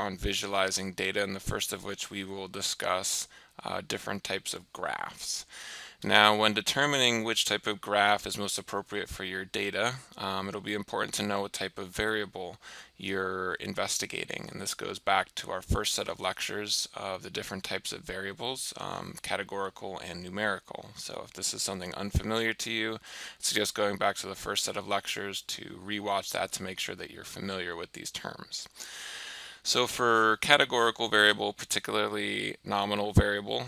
on visualizing data, and the first of which we will discuss different types of graphs. Now, when determining which type of graph is most appropriate for your data, it'll be important to know what type of variable you're investigating. And this goes back to our first set of lectures of the different types of variables, categorical and numerical. So if this is something unfamiliar to you, I suggest going back to the first set of lectures to rewatch that to make sure that you're familiar with these terms. So for categorical variable, particularly nominal variable,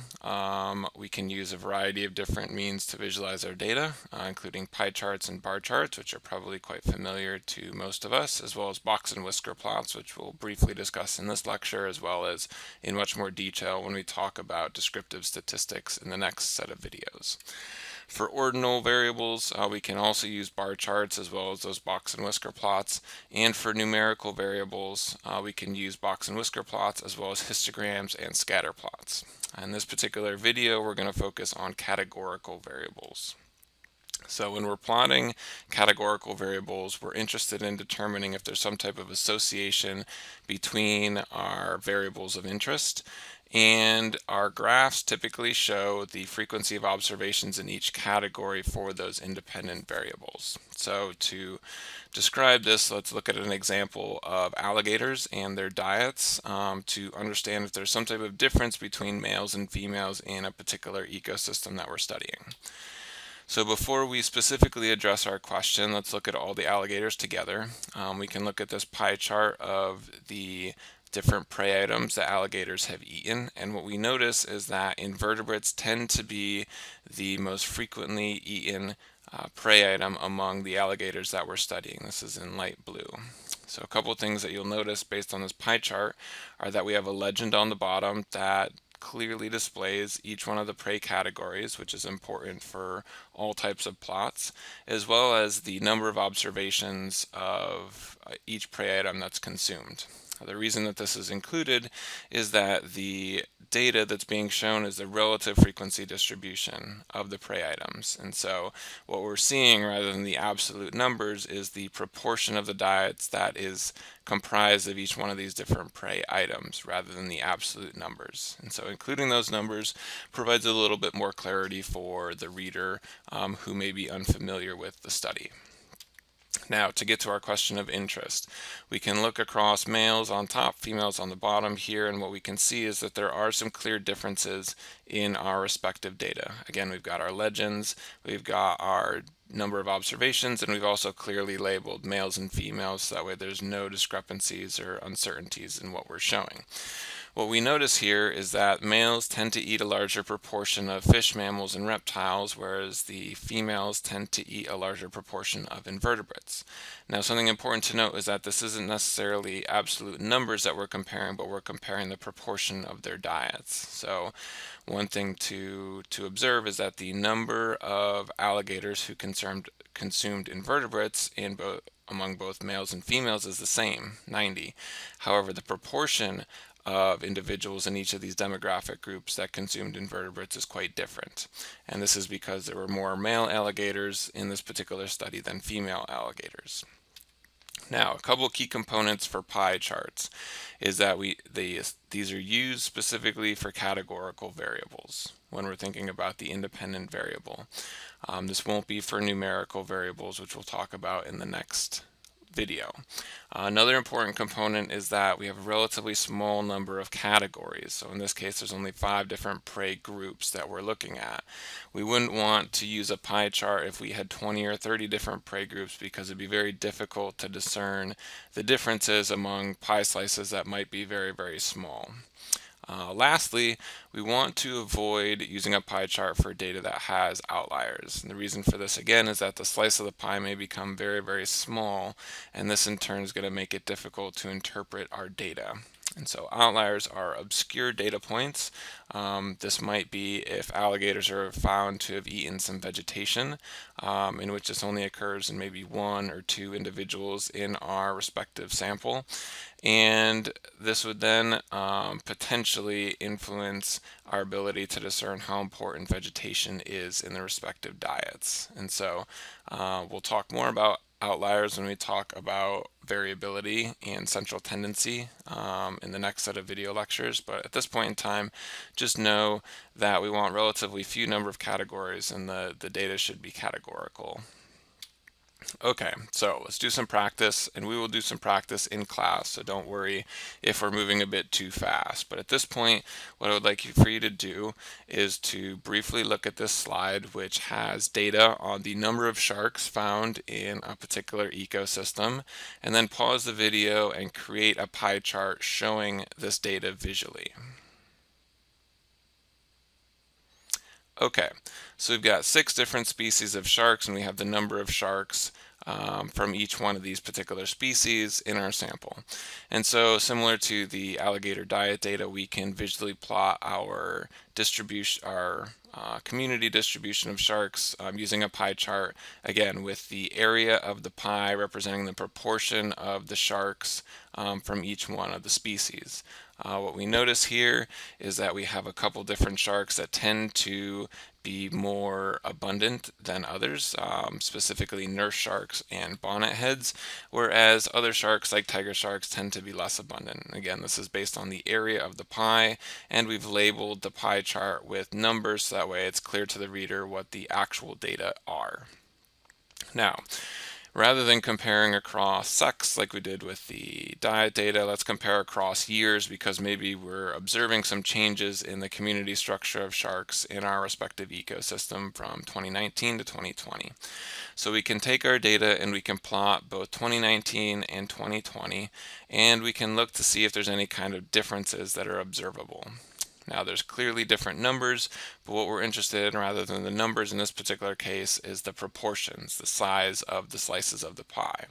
we can use a variety of different means to visualize our data, including pie charts and bar charts, which are probably quite familiar to most of us, as well as box and whisker plots, which we'll briefly discuss in this lecture, as well as in much more detail when we talk about descriptive statistics in the next set of videos. For ordinal variables, we can also use bar charts as well as those box and whisker plots. And for numerical variables, we can use box and whisker plots as well as histograms and scatter plots. In this particular video, we're going to focus on categorical variables. So when we're plotting categorical variables, we're interested in determining if there's some type of association between our variables of interest, and our graphs typically show the frequency of observations in each category for those independent variables. So to describe this, let's look at an example of alligators and their diets to understand if there's some type of difference between males and females in a particular ecosystem that we're studying. So before we specifically address our question, let's look at all the alligators together. We can look at this pie chart of the different prey items that alligators have eaten, and what we notice is that invertebrates tend to be the most frequently eaten prey item among the alligators that we're studying. This is in light blue. So a couple things that you'll notice based on this pie chart are that we have a legend on the bottom that clearly displays each one of the prey categories, which is important for all types of plots, as well as the number of observations of each prey item that's consumed. The reason that this is included is that the data that's being shown is the relative frequency distribution of the prey items. And so what we're seeing rather than the absolute numbers is the proportion of the diets that is comprised of each one of these different prey items rather than the absolute numbers. And so including those numbers provides a little bit more clarity for the reader who may be unfamiliar with the study. Now, to get to our question of interest, we can look across males on top, females on the bottom here, and what we can see is that there are some clear differences in our respective data. Again, we've got our legends, we've got our number of observations, and we've also clearly labeled males and females, so that way there's no discrepancies or uncertainties in what we're showing. What we notice here is that males tend to eat a larger proportion of fish, mammals, and reptiles, whereas the females tend to eat a larger proportion of invertebrates. Now, something important to note is that this isn't necessarily absolute numbers that we're comparing, but we're comparing the proportion of their diets. So one thing to observe is that the number of alligators who consumed invertebrates among both males and females is the same, 90. However, the proportion of individuals in each of these demographic groups that consumed invertebrates is quite different. And this is because there were more male alligators in this particular study than female alligators. Now, a couple of key components for pie charts is that these are used specifically for categorical variables when we're thinking about the independent variable. This won't be for numerical variables, which we'll talk about in the next video. Another important component is that we have a relatively small number of categories. So in this case, there's only 5 different prey groups that we're looking at. We wouldn't want to use a pie chart if we had 20 or 30 different prey groups, because it'd be very difficult to discern the differences among pie slices that might be very, very small. Lastly, we want to avoid using a pie chart for data that has outliers. And the reason for this again is that the slice of the pie may become very, very small, and this in turn is going to make it difficult to interpret our data. And so outliers are obscure data points. This might be if alligators are found to have eaten some vegetation, in which this only occurs in maybe 1 or 2 individuals in our respective sample. And this would then potentially influence our ability to discern how important vegetation is in the respective diets. And so we'll talk more about outliers when we talk about variability and central tendency in the next set of video lectures, but at this point in time, just know that we want relatively few number of categories and the data should be categorical. Okay, so let's do some practice, and we will do some practice in class, so don't worry if we're moving a bit too fast. But at this point, what I would like for you to do is to briefly look at this slide, which has data on the number of sharks found in a particular ecosystem, and then pause the video and create a pie chart showing this data visually. Okay, so we've got 6 different species of sharks, and we have the number of sharks from each one of these particular species in our sample. And so similar to the alligator diet data, we can visually plot our distribution, our community distribution of sharks using a pie chart, again with the area of the pie representing the proportion of the sharks from each one of the species. What we notice here is that we have a couple different sharks that tend to be more abundant than others, specifically nurse sharks and bonnet heads, whereas other sharks like tiger sharks tend to be less abundant. Again, this is based on the area of the pie, and we've labeled the pie chart with numbers so that way it's clear to the reader what the actual data are. Now, rather than comparing across sex like we did with the diet data, let's compare across years because maybe we're observing some changes in the community structure of sharks in our respective ecosystem from 2019 to 2020. So we can take our data and we can plot both 2019 and 2020, and we can look to see if there's any kind of differences that are observable. Now there's clearly different numbers, but what we're interested in rather than the numbers in this particular case is the proportions, the size of the slices of the pie.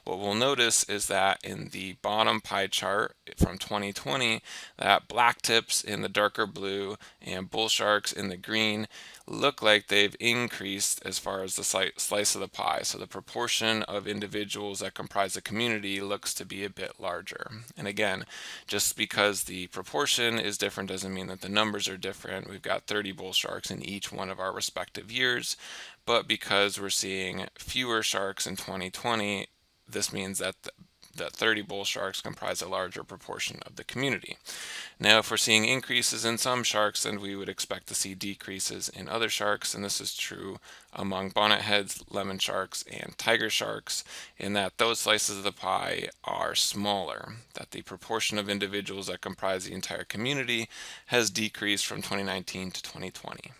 What we'll notice is that in the bottom pie chart from 2020, that black tips in the darker blue and bull sharks in the green look like they've increased as far as the slice of the pie. So the proportion of individuals that comprise the community looks to be a bit larger. And again, just because the proportion is different doesn't mean that the numbers are different. We've got 30 bull sharks in each one of our respective years, but because we're seeing fewer sharks in 2020, this means that that 30 bull sharks comprise a larger proportion of the community. Now, if we're seeing increases in some sharks, then we would expect to see decreases in other sharks, and this is true among bonnet heads, lemon sharks, and tiger sharks, in that those slices of the pie are smaller, that the proportion of individuals that comprise the entire community has decreased from 2019 to 2020.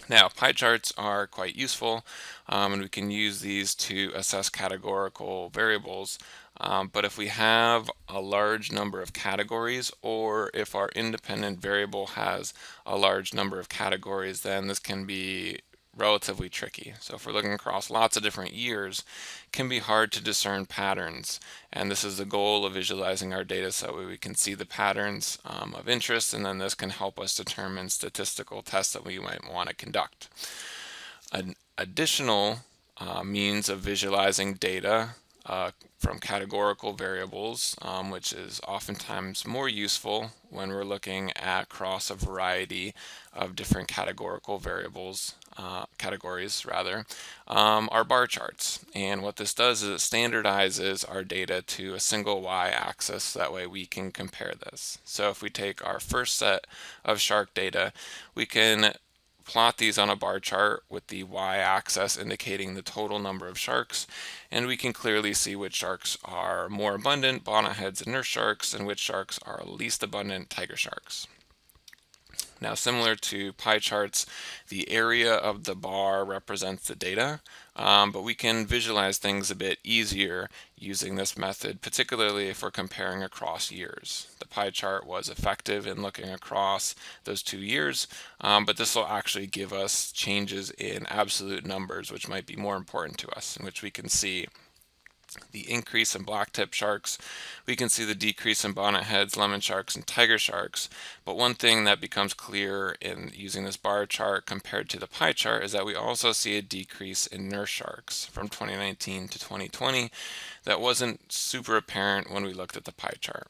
Now, pie charts are quite useful, and we can use these to assess categorical variables. But if we have a large number of categories, or if our independent variable has a large number of categories, then this can be relatively tricky. So if we're looking across lots of different years, it can be hard to discern patterns. And this is the goal of visualizing our data so we can see the patterns of interest, and then this can help us determine statistical tests that we might want to conduct. An additional means of visualizing data from categorical variables, which is oftentimes more useful when we're looking at across a variety of different categorical variables, categories rather, are bar charts. And what this does is it standardizes our data to a single y-axis, so that way we can compare this. So if we take our first set of shark data, we can plot these on a bar chart with the y-axis indicating the total number of sharks, and we can clearly see which sharks are more abundant, bonnet heads and nurse sharks, and which sharks are least abundant, tiger sharks. Now, similar to pie charts, the area of the bar represents the data, but we can visualize things a bit easier using this method, particularly if we're comparing across years. The pie chart was effective in looking across those 2 years, but this will actually give us changes in absolute numbers, which might be more important to us, in which we can see the increase in blacktip sharks, we can see the decrease in bonnet heads, lemon sharks, and tiger sharks. But one thing that becomes clear in using this bar chart compared to the pie chart is that we also see a decrease in nurse sharks from 2019 to 2020 that wasn't super apparent when we looked at the pie chart.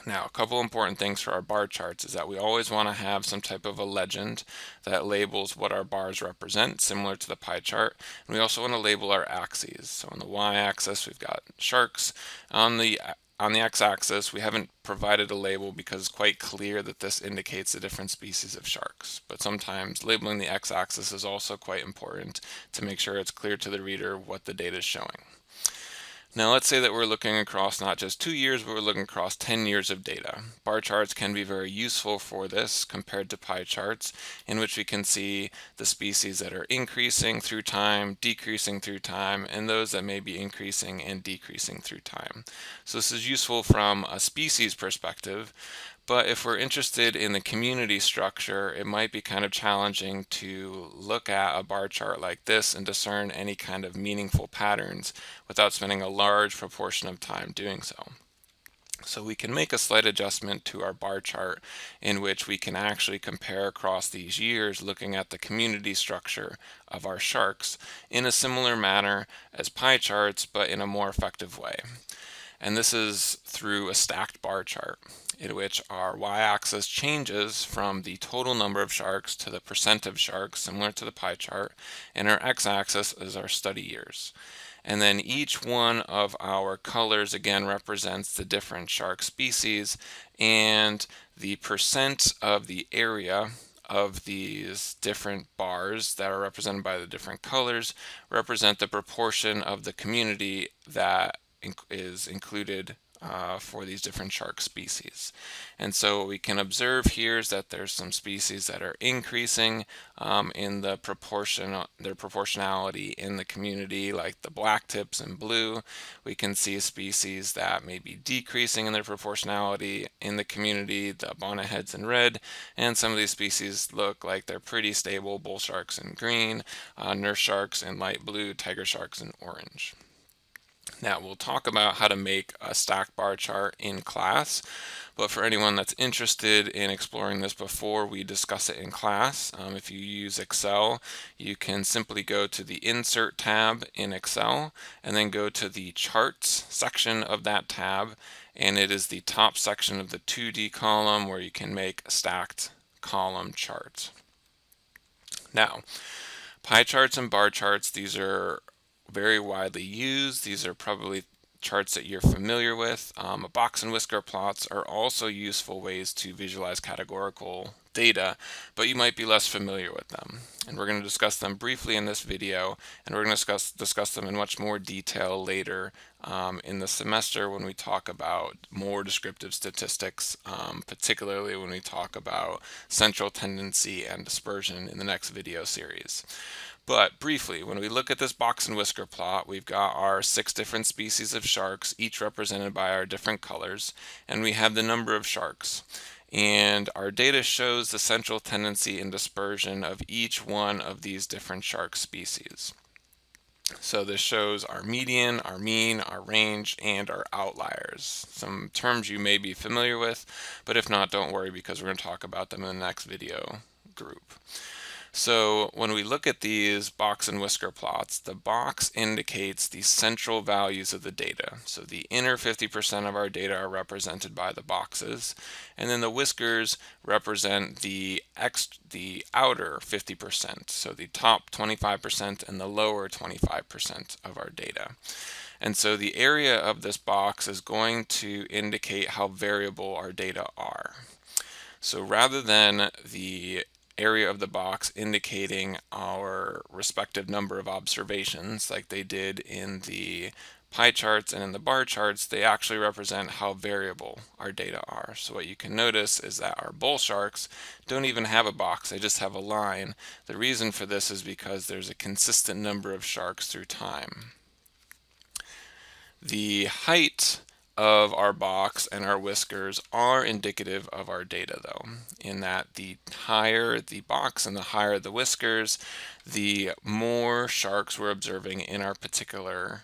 Now, a couple important things for our bar charts is that we always want to have some type of a legend that labels what our bars represent, similar to the pie chart. And we also want to label our axes. So on the y-axis, we've got sharks. On the x-axis, we haven't provided a label because it's quite clear that this indicates the different species of sharks. But sometimes labeling the x-axis is also quite important to make sure it's clear to the reader what the data is showing. Now let's say that we're looking across not just 2 years, but we're looking across 10 years of data. Bar charts can be very useful for this compared to pie charts, in which we can see the species that are increasing through time, decreasing through time, and those that may be increasing and decreasing through time. So this is useful from a species perspective, but if we're interested in the community structure, it might be kind of challenging to look at a bar chart like this and discern any kind of meaningful patterns without spending a large proportion of time doing so. So we can make a slight adjustment to our bar chart in which we can actually compare across these years looking at the community structure of our sharks in a similar manner as pie charts, but in a more effective way. And this is through a stacked bar chart, in which our y-axis changes from the total number of sharks to the percent of sharks, similar to the pie chart, and our x-axis is our study years. And then each one of our colors again represents the different shark species, and the percent of the area of these different bars that are represented by the different colors represent the proportion of the community that is included for these different shark species. And so what we can observe here is that there's some species that are increasing in their proportionality in the community, like the black tips in blue. We can see species that may be decreasing in their proportionality in the community, the bonnetheads in red, and some of these species look like they're pretty stable, bull sharks in green, nurse sharks in light blue, tiger sharks in orange. Now we'll talk about how to make a stacked bar chart in class, but for anyone that's interested in exploring this before we discuss it in class, if you use Excel, you can simply go to the Insert tab in Excel and then go to the Charts section of that tab, and it is the top section of the 2D column where you can make a stacked column chart. Now, pie charts and bar charts, these are very widely used. These are probably charts that you're familiar with. Box and whisker plots are also useful ways to visualize categorical data, but you might be less familiar with them. And we're going to discuss them briefly in this video, and we're going to discuss them in much more detail later in the semester when we talk about more descriptive statistics, particularly when we talk about central tendency and dispersion in the next video series. But briefly, when we look at this box and whisker plot, we've got our 6 different species of sharks, each represented by our different colors, and we have the number of sharks. And our data shows the central tendency and dispersion of each one of these different shark species. So this shows our median, our mean, our range, and our outliers. Some terms you may be familiar with, but if not, don't worry because we're going to talk about them in the next video group. So when we look at these box and whisker plots, the box indicates the central values of the data. So the inner 50% of our data are represented by the boxes, and then the whiskers represent the outer 50%, so the top 25% and the lower 25% of our data. And so the area of this box is going to indicate how variable our data are. So rather than the area of the box indicating our respective number of observations like they did in the pie charts and in the bar charts, they actually represent how variable our data are. So what you can notice is that our bull sharks don't even have a box, they just have a line. The reason for this is because there's a consistent number of sharks through time. The height of our box and our whiskers are indicative of our data though, in that the higher the box and the higher the whiskers, the more sharks we're observing in our particular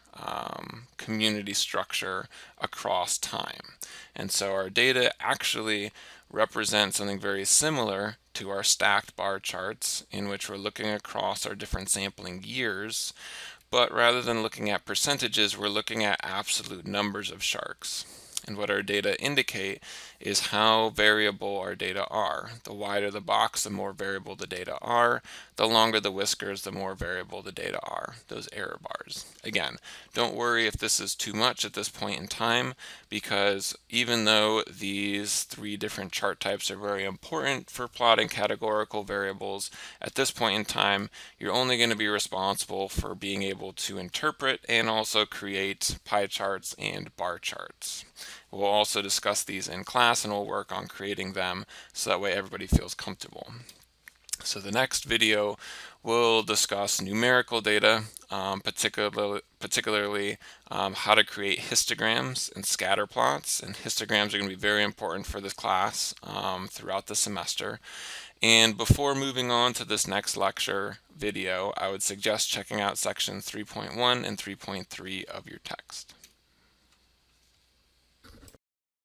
community structure across time. And so our data actually represents something very similar to our stacked bar charts, in which we're looking across our different sampling years. But rather than looking at percentages, we're looking at absolute numbers of sharks. And what our data indicate is how variable our data are. The wider the box, the more variable the data are. The longer the whiskers, the more variable the data are, those error bars. Again, don't worry if this is too much at this point in time, because even though these three different chart types are very important for plotting categorical variables, at this point in time, you're only going to be responsible for being able to interpret and also create pie charts and bar charts. We'll also discuss these in class, and we'll work on creating them so that way everybody feels comfortable. So the next video will discuss numerical data, particularly how to create histograms and scatter plots. And histograms are going to be very important for this class throughout the semester. And before moving on to this next lecture video, I would suggest checking out section 3.1 and 3.3 of your text.